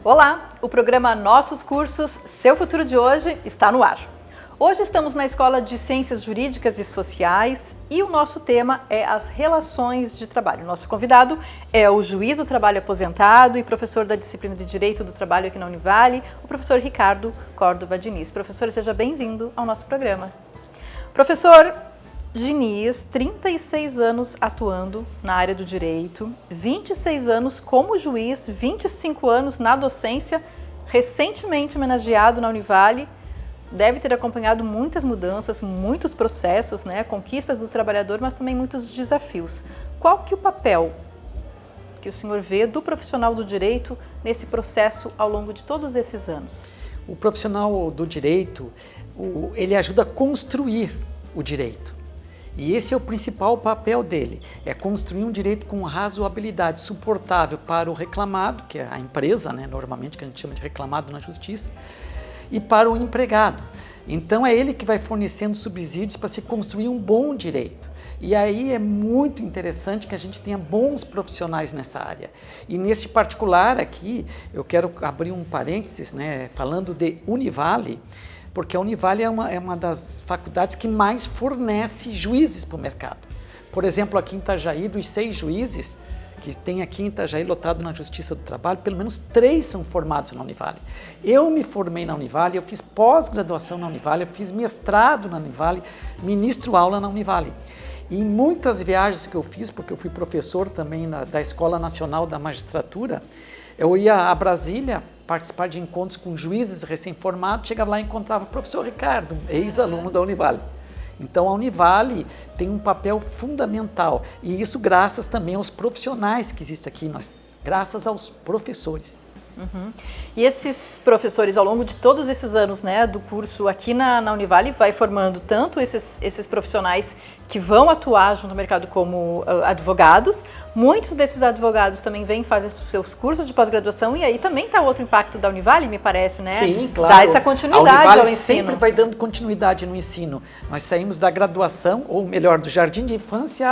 Olá, o programa Nossos Cursos, Seu Futuro de Hoje está no ar. Hoje estamos na Escola de Ciências Jurídicas e Sociais e o nosso tema é as relações de trabalho. Nosso convidado é o juiz do trabalho aposentado e professor da disciplina de Direito do Trabalho aqui na Univale, o professor Ricardo Córdova Diniz. Professor, seja bem-vindo ao nosso programa. Professor Diniz, 36 anos atuando na área do direito, 26 anos como juiz, 25 anos na docência, recentemente homenageado na Univale, deve ter acompanhado muitas mudanças, muitos processos, conquistas do trabalhador, mas também muitos desafios. Qual que é o papel que o senhor vê do profissional do direito nesse processo ao longo de todos esses anos? O profissional do direito, ele ajuda a construir o direito. E esse é o principal papel dele, é construir um direito com razoabilidade, suportável para o reclamado, que é a empresa, normalmente que a gente chama de reclamado na justiça, e para o empregado. Então é ele que vai fornecendo subsídios para se construir um bom direito. E aí é muito interessante que a gente tenha bons profissionais nessa área. E nesse particular aqui, eu quero abrir um parênteses, falando de Univale, porque a Univale é uma das faculdades que mais fornece juízes para o mercado. Por exemplo, aqui em Itajaí, dos 6 juízes que tem aqui em Itajaí lotado na Justiça do Trabalho, pelo menos 3 são formados na Univale. Eu me formei na Univale, eu fiz pós-graduação na Univale, eu fiz mestrado na Univale, ministro aula na Univale. E em muitas viagens que eu fiz, porque eu fui professor também da Escola Nacional da Magistratura, eu ia a Brasília participar de encontros com juízes recém-formados, chegava lá e encontrava o professor Ricardo, ex-aluno da Univale. Então a Univale tem um papel fundamental e isso graças também aos profissionais que existem aqui, graças aos professores. Uhum. E esses professores, ao longo de todos esses anos do curso aqui na Univale, vai formando tanto esses profissionais que vão atuar junto ao mercado como advogados. Muitos desses advogados também vêm fazer seus cursos de pós-graduação e aí também está outro impacto da Univale, me parece, Sim, claro. Dá essa continuidade ao ensino. A Univale sempre vai dando continuidade no ensino. Nós saímos da graduação, ou melhor, do jardim de infância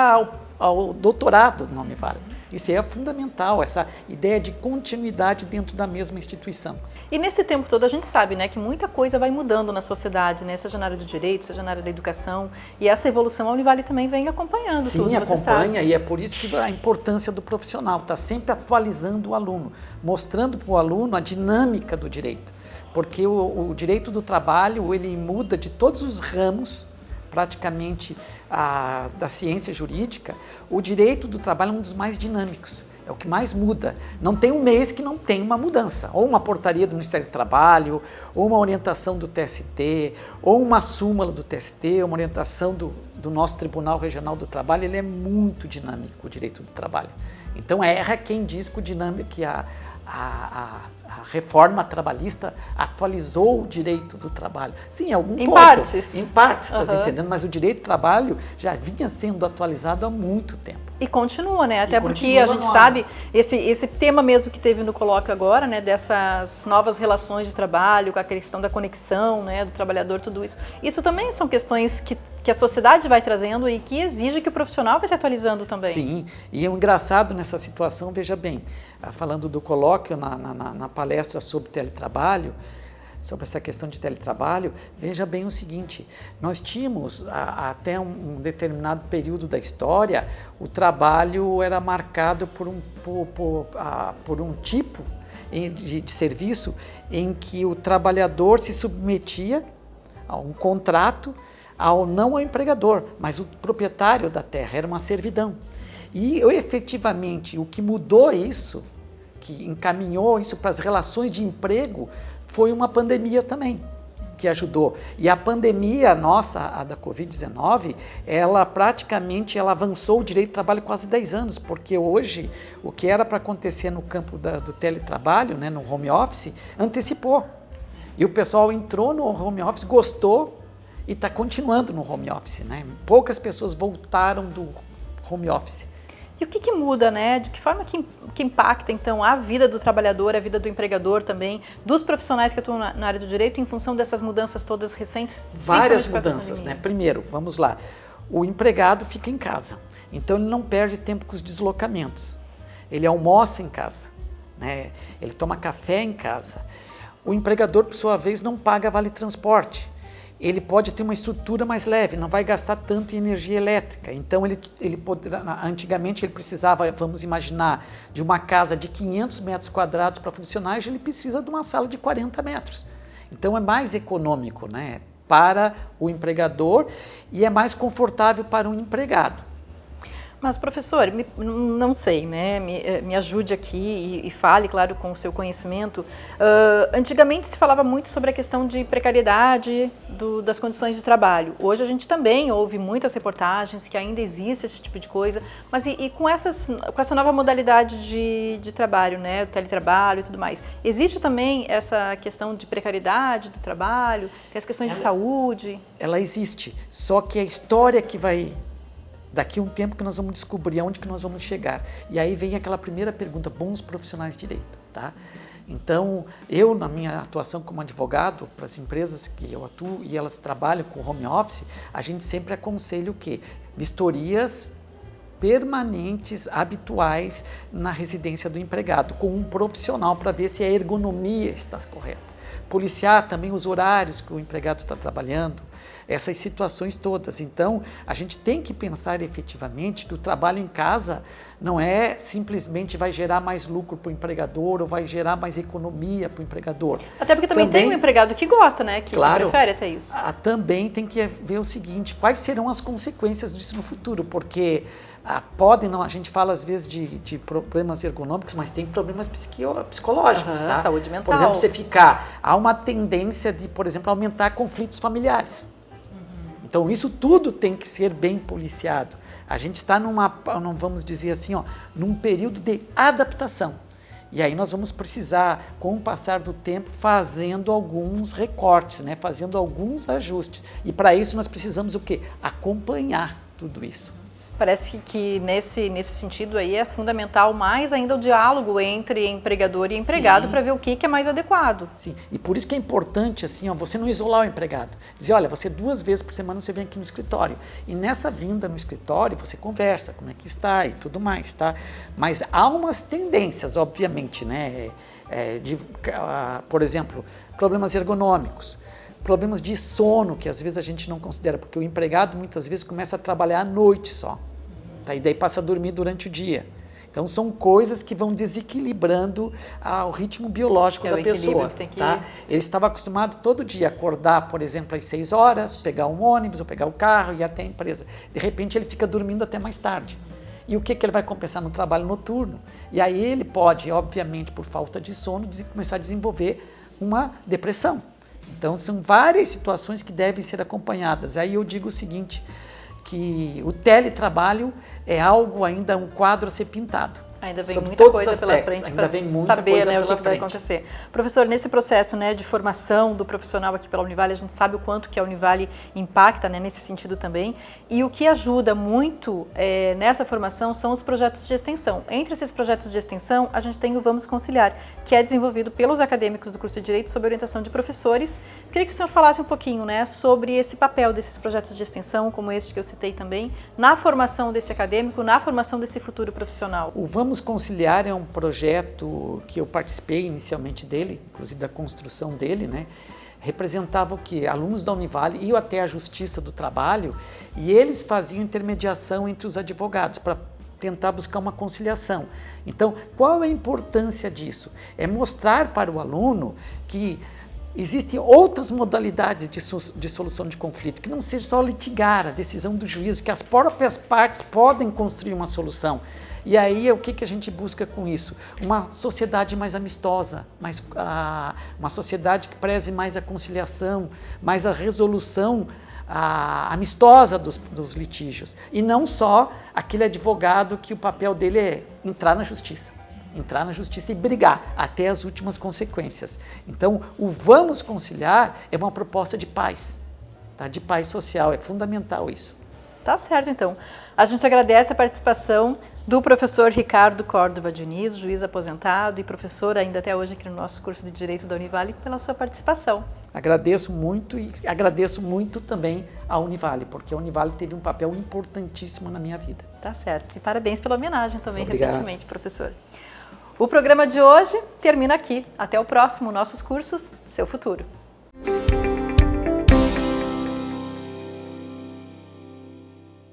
ao doutorado na Univale. Isso é fundamental, essa ideia de continuidade dentro da mesma instituição. E nesse tempo todo a gente sabe que muita coisa vai mudando na sociedade, seja na área do direito, seja na área da educação, e essa evolução a Univale também vem acompanhando. Sim, tudo. acompanha, e é por isso que a importância do profissional, está sempre atualizando o aluno, mostrando para o aluno a dinâmica do direito, porque o direito do trabalho, ele muda de todos os ramos, praticamente da ciência jurídica. O direito do trabalho é um dos mais dinâmicos, é o que mais muda. Não tem um mês que não tem uma mudança, ou uma portaria do Ministério do Trabalho, ou uma orientação do TST, ou uma súmula do TST, uma orientação do nosso Tribunal Regional do Trabalho. Ele é muito dinâmico, o direito do trabalho. Então erra quem diz que a reforma trabalhista atualizou o direito do trabalho. Sim, em algum ponto. Partes. Em partes, estás entendendo? Mas o direito do trabalho já vinha sendo atualizado há muito tempo. E continua, Até porque a gente sabe, esse tema mesmo que teve no colóquio agora, dessas novas relações de trabalho, com a questão da conexão, do trabalhador, tudo isso. Isso também são questões que a sociedade vai trazendo e que exige que o profissional vai se atualizando também. Sim, e o engraçado nessa situação, veja bem, falando do colóquio na palestra sobre teletrabalho, sobre essa questão de teletrabalho, veja bem o seguinte, nós tínhamos até um determinado período da história, o trabalho era marcado por um tipo de serviço em que o trabalhador se submetia a um contrato não ao empregador, mas o proprietário da terra, era uma servidão. E efetivamente o que mudou isso, que encaminhou isso para as relações de emprego, foi uma pandemia também, que ajudou. E a pandemia nossa, a da Covid-19, ela avançou o direito do trabalho quase 10 anos, porque hoje o que era para acontecer no campo do teletrabalho, no home office, antecipou. E o pessoal entrou no home office, gostou e está continuando no home office. Poucas pessoas voltaram do home office. E o que muda, De que forma que impacta, então, a vida do trabalhador, a vida do empregador também, dos profissionais que atuam na área do direito em função dessas mudanças todas recentes? Várias mudanças, Primeiro, vamos lá, o empregado fica em casa, então ele não perde tempo com os deslocamentos, ele almoça em casa, né? Ele toma café em casa. O empregador, por sua vez, não paga vale transporte. Ele pode ter uma estrutura mais leve, não vai gastar tanto em energia elétrica. Então, ele poderá, antigamente ele precisava, vamos imaginar, de uma casa de 500 metros quadrados para funcionar, e ele precisa de uma sala de 40 metros. Então, é mais econômico, né, para o empregador e é mais confortável para o empregado. Mas, professor, não sei, né? Me ajude aqui e fale, claro, com o seu conhecimento. Antigamente se falava muito sobre a questão de precariedade das condições de trabalho. Hoje a gente também ouve muitas reportagens que ainda existe esse tipo de coisa, mas com essa nova modalidade de trabalho, né? O teletrabalho e tudo mais. Existe também essa questão de precariedade do trabalho, tem as questões de saúde? Ela existe, só que a história que vai... Daqui a um tempo que nós vamos descobrir aonde que nós vamos chegar. E aí vem aquela primeira pergunta, bons profissionais de direito, tá? Então, eu, na minha atuação como advogado, para as empresas que eu atuo e elas trabalham com home office, a gente sempre aconselha o quê? Vistorias permanentes, habituais na residência do empregado, com um profissional para ver se a ergonomia está correta. Policiar também os horários que o empregado está trabalhando, essas situações todas. Então, a gente tem que pensar efetivamente que o trabalho em casa não é simplesmente vai gerar mais lucro para o empregador ou vai gerar mais economia para o empregador. Até porque também tem um empregado que gosta, né? Que prefere até isso. Também tem que ver o seguinte, quais serão as consequências disso no futuro, porque a gente fala às vezes de problemas ergonômicos, mas tem problemas psicológicos, tá? Saúde mental. Por exemplo, há uma tendência de, por exemplo, aumentar conflitos familiares. Então, isso tudo tem que ser bem policiado. A gente está vamos dizer assim, num período de adaptação. E aí nós vamos precisar, com o passar do tempo, fazendo alguns recortes, né? Fazendo alguns ajustes. E para isso nós precisamos o quê? Acompanhar tudo isso. Parece que nesse sentido aí é fundamental mais ainda o diálogo entre empregador e empregado para ver o que é mais adequado. Sim, e por isso que é importante assim, você não isolar o empregado. Dizer, olha, você 2 vezes por semana você vem aqui no escritório. E nessa vinda no escritório você conversa, como é que está e tudo mais, tá? Mas há umas tendências, obviamente, né? Por exemplo, problemas ergonômicos. Problemas de sono, que às vezes a gente não considera, porque o empregado muitas vezes começa a trabalhar à noite só, tá? E daí passa a dormir durante o dia. Então são coisas que vão desequilibrando o ritmo biológico da pessoa. Tá? Ele estava acostumado todo dia a acordar, por exemplo, às 6 horas, pegar um ônibus ou pegar o carro e ir até a empresa. De repente ele fica dormindo até mais tarde. E o que ele vai compensar no trabalho noturno? E aí ele pode, obviamente, por falta de sono, começar a desenvolver uma depressão. Então, são várias situações que devem ser acompanhadas. Aí eu digo o seguinte, que o teletrabalho é algo ainda, um quadro a ser pintado. Ainda vem muita coisa pela frente para saber, né, o que vai acontecer. Professor, nesse processo, né, de formação do profissional aqui pela Univale, a gente sabe o quanto que a Univale impacta, né, nesse sentido também. E o que ajuda muito nessa formação são os projetos de extensão. Entre esses projetos de extensão, a gente tem o Vamos Conciliar, que é desenvolvido pelos acadêmicos do curso de Direito sob orientação de professores. Queria que o senhor falasse um pouquinho, né, sobre esse papel desses projetos de extensão, como este que eu citei também, na formação desse acadêmico, na formação desse futuro profissional. O Vamos Conciliar é um projeto que eu participei inicialmente dele, inclusive da construção dele, né? Representava o quê? Alunos da Univale iam até a Justiça do Trabalho e eles faziam intermediação entre os advogados para tentar buscar uma conciliação. Então, qual é a importância disso? É mostrar para o aluno que existem outras modalidades de solução de conflito, que não seja só litigar a decisão do juiz, que as próprias partes podem construir uma solução. E aí, o que a gente busca com isso? Uma sociedade mais amistosa, uma sociedade que preze mais a conciliação, mais a resolução amistosa dos litígios. E não só aquele advogado que o papel dele é entrar na justiça e brigar até as últimas consequências. Então, o Vamos Conciliar é uma proposta de paz, tá? De paz social, é fundamental isso. Tá certo, então. A gente agradece a participação do professor Ricardo Córdova Diniz, juiz aposentado e professor ainda até hoje aqui no nosso curso de Direito da Univale, pela sua participação. Agradeço muito e agradeço muito também à Univale, porque a Univale teve um papel importantíssimo na minha vida. Tá certo. E parabéns pela homenagem também. Obrigado. Recentemente, professor. O programa de hoje termina aqui. Até o próximo Nossos Cursos, Seu Futuro.